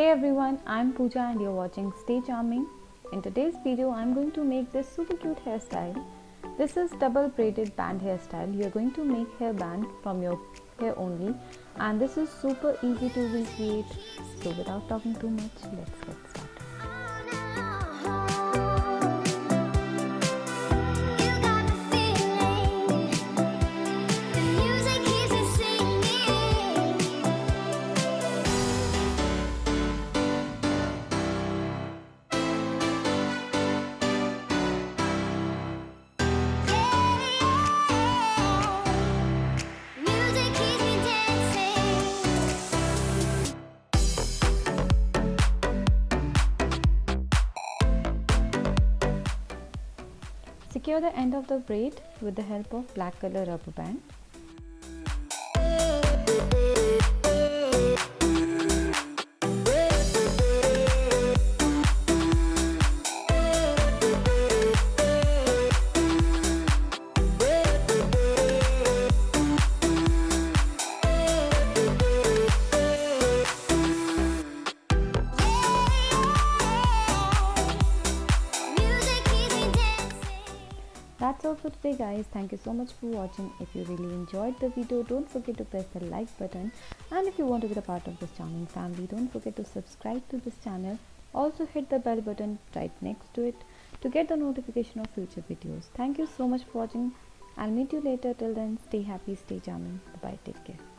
Hey everyone, I'm Pooja and you're watching Stay Charming. In today's video, I'm going to make this super cute hairstyle. This is double braided band hairstyle. You're going to make hairband from your hair only, and this is super easy to recreate. So without talking too much, let's get started. Secure the end of the braid with the help of black color rubber band. That's all for today guys. Thank you so much for watching. If you really enjoyed the video, don't forget to press the like button, and if you want to be a part of this charming family, don't forget to subscribe to this channel. Also hit the bell button right next to it to get the notification of future videos. Thank you so much for watching. I'll meet you later. Till then, stay happy, stay charming. Bye bye, take care.